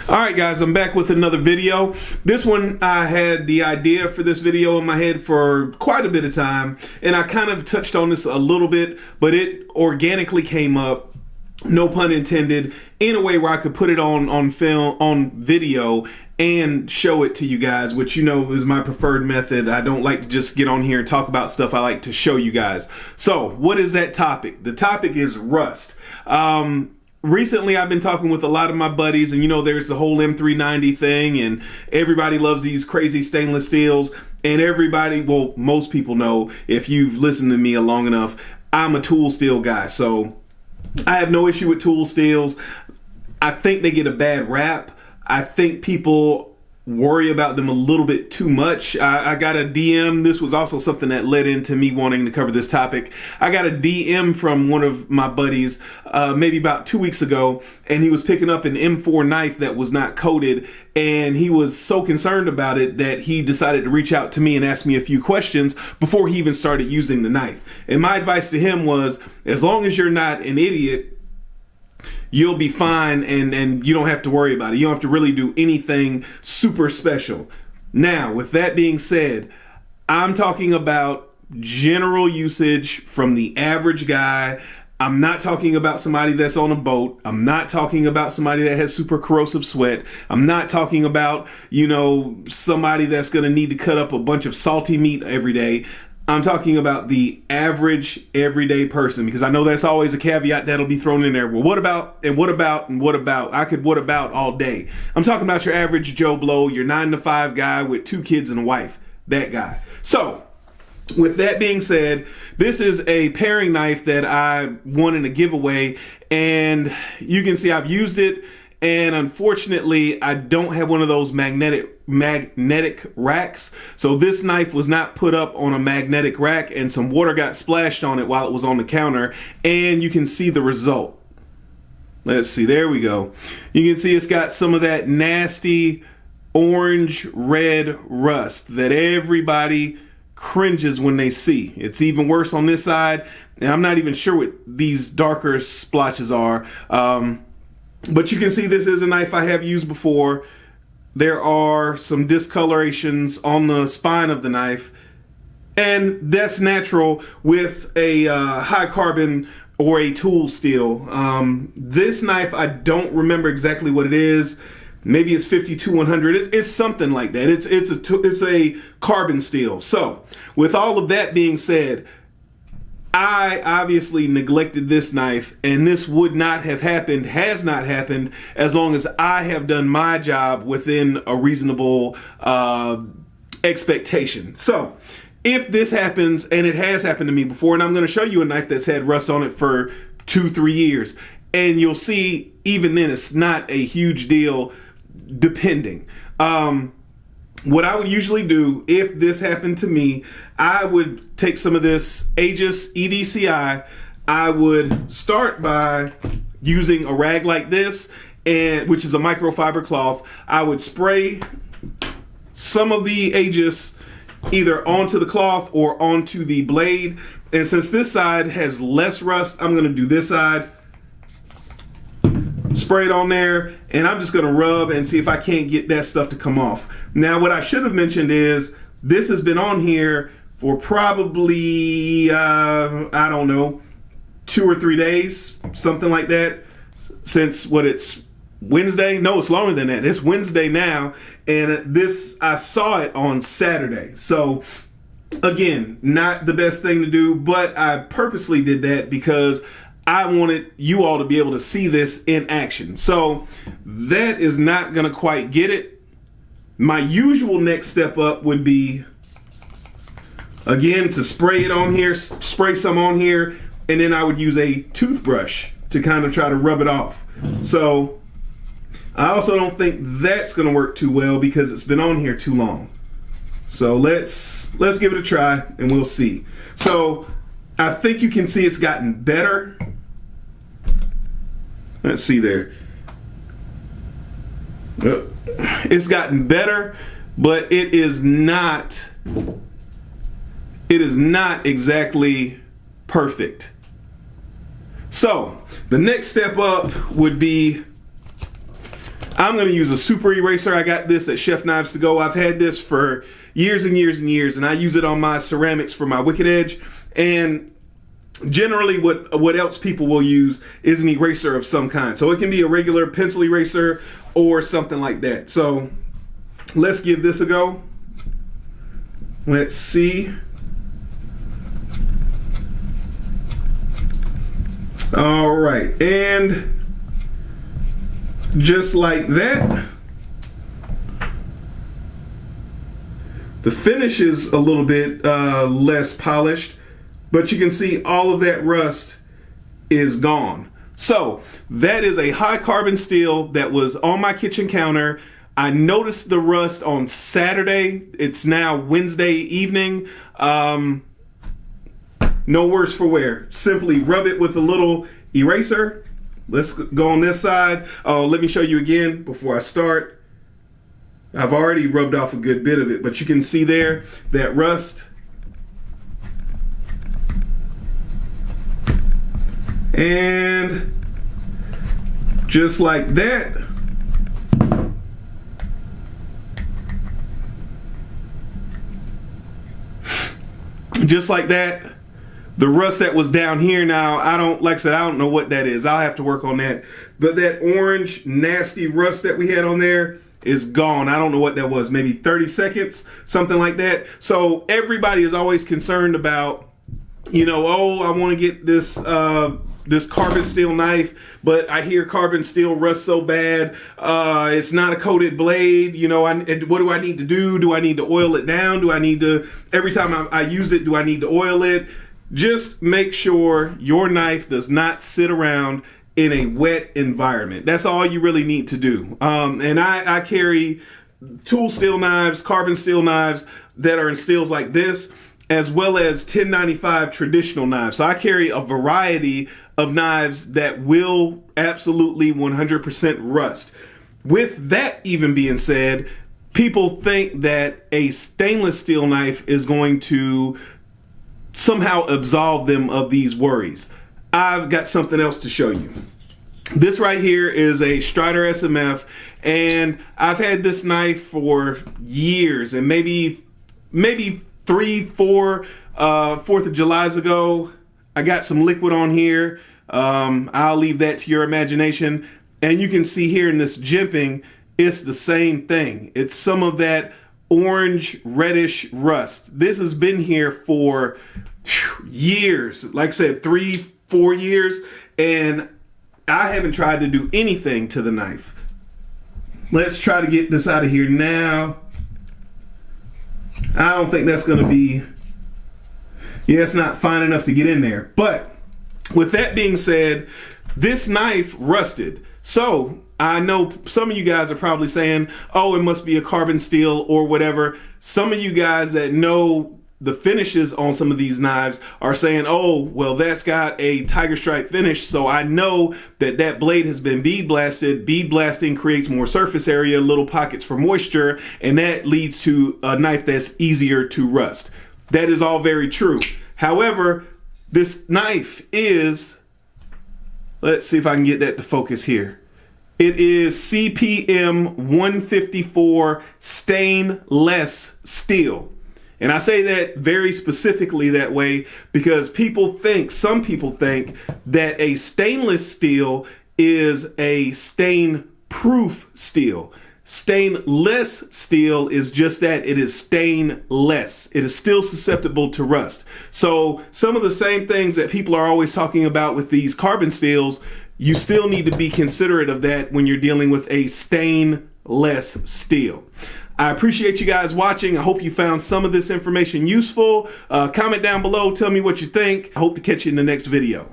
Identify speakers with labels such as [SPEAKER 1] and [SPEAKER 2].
[SPEAKER 1] Alright guys, I'm back with another video. This one, I had the idea for this video in my head for quite a bit of time, and I kind of touched on this a little bit, but it organically came up, no pun intended, in a way where I could put it on film, on video, and show it to you guys, which you know is my preferred method. I don't like to just get on here and talk about stuff. I like to show you guys. So what is that topic? The topic is rust. Recently, I've been talking with a lot of my buddies, and you know, there's the whole M390 thing, and everybody loves these crazy stainless steels, and everybody, well, most people know, if you've listened to me long enough, I'm a tool steel guy, so I have no issue with tool steels. I think they get a bad rap. I think people worry about them a little bit too much. I got a DM. This was also something that led into me wanting to cover this topic. I got a DM from one of my buddies maybe about 2 weeks ago, and he was picking up an M4 knife that was not coated, and he was so concerned about it that he decided to reach out to me and ask me a few questions before he even started using the knife. And my advice to him was, as long as you're not an idiot, you'll be fine, and you don't have to worry about it. You don't have to really do anything super special. Now, with that being said, I'm talking about general usage from the average guy. I'm not talking about somebody that's on a boat. I'm not talking about somebody that has super corrosive sweat. I'm not talking about, you know, somebody that's going to need to cut up a bunch of salty meat every day. I'm talking about the average everyday person, because I know that's always a caveat that'll be thrown in there. Well, what about, and what about, and what about? I could what about all day. I'm talking about your average Joe Blow, your 9-to-5 guy with 2 kids and a wife, that guy. So, with that being said, this is a paring knife that I won in a giveaway, and you can see I've used it. And unfortunately, I don't have one of those magnetic racks. So this knife was not put up on a magnetic rack, and some water got splashed on it while it was on the counter. And you can see the result. Let's see, there we go. You can see it's got some of that nasty orange red rust that everybody cringes when they see. It's even worse on this side. And I'm not even sure what these darker splotches are. But you can see this is a knife I have used before. There are some discolorations on the spine of the knife, and that's natural with a high carbon or a tool steel. This knife, I don't remember exactly what it is. Maybe it's 52-100. It's something like that. It's a carbon steel. So with all of that being said, I obviously neglected this knife, and this would not have happened, has not happened, as long as I have done my job within a reasonable expectation. So if this happens, and it has happened to me before, and I'm going to show you a knife that's had rust on it for 2-3 years, and you'll see even then it's not a huge deal, depending. What I would usually do if this happened to me, I would take some of this Aegis EDCI. I would start by using a rag like this, and which is a microfiber cloth. I would spray some of the Aegis either onto the cloth or onto the blade. And since this side has less rust, I'm going to do this side. Spray it on there, and I'm just going to rub and see if I can't get that stuff to come off. Now, what I should have mentioned is this has been on here for probably, I don't know, 2 or 3 days, something like that, since it's Wednesday? No, it's longer than that. It's Wednesday now, and this, I saw it on Saturday. So again, not the best thing to do, but I purposely did that because I wanted you all to be able to see this in action. So that is not going to quite get it. My usual next step up would be, again, to spray it on here, spray some on here, and then I would use a toothbrush to kind of try to rub it off. So I also don't think that's going to work too well because it's been on here too long. So let's give it a try and we'll see. So I think you can see it's gotten better. Let's see there. It's gotten better, but it is not exactly perfect. So the next step up would be I'm going to use a super eraser. I got this at Chef Knives To Go. I've had this for years and years and years, and I use it on my ceramics for my Wicked Edge. And generally what else people will use is an eraser of some kind. So it can be a regular pencil eraser or something like that. So let's give this a go. Let's see. All right, and just like that, the finish is a little bit less polished, but you can see all of that rust is gone. So that is a high carbon steel that was on my kitchen counter. I noticed the rust on Saturday. It's now Wednesday evening. No worse for wear. Simply rub it with a little eraser. Let's go on this side. Oh, let me show you again before I start. I've already rubbed off a good bit of it, but you can see there that rust. And just like that, the rust that was down here, now like I said, I don't know what that is. I'll have to work on that. But that orange nasty rust that we had on there is gone. I don't know what that was, maybe 30 seconds, something like that. So everybody is always concerned about, you know, oh, I want to get this this carbon steel knife, but I hear carbon steel rust so bad. It's not a coated blade. You know, what do I need to do? Do I need to oil it down? Do I need to, every time I use it, do I need to oil it? Just make sure your knife does not sit around in a wet environment. That's all you really need to do. And I carry tool steel knives, carbon steel knives that are in steels like this, as well as 1095 traditional knives. So I carry a variety of knives that will absolutely 100% rust. With that even being said, people think that a stainless steel knife is going to somehow absolve them of these worries. I've got something else to show you. This right here is a Strider SMF, and I've had this knife for years, and maybe 3, 4 4th of Julys ago, I got some liquid on here. I'll leave that to your imagination. And you can see here in this jimping, it's the same thing. It's some of that orange reddish rust. This has been here for years, like I said, 3, 4 years, and I haven't tried to do anything to the knife. Let's try to get this out of here now. I don't think that's going to be, yeah, it's not fine enough to get in there. But with that being said, this knife rusted. So I know some of you guys are probably saying, oh, it must be a carbon steel or whatever. Some of you guys that know the finishes on some of these knives are saying, oh, well, that's got a tiger stripe finish, so I know that that blade has been bead blasted. Bead blasting creates more surface area, little pockets for moisture, and that leads to a knife that's easier to rust. That is all very true. However, this knife is, let's see if I can get that to focus here. It is CPM 154 stainless steel. And I say that very specifically that way because some people think that a stainless steel is a stain-proof steel. Stainless steel is just that. It is stainless. It is still susceptible to rust. So some of the same things that people are always talking about with these carbon steels, you still need to be considerate of that when you're dealing with a stainless steel. I appreciate you guys watching. I hope you found some of this information useful. Comment down below. Tell me what you think. I hope to catch you in the next video.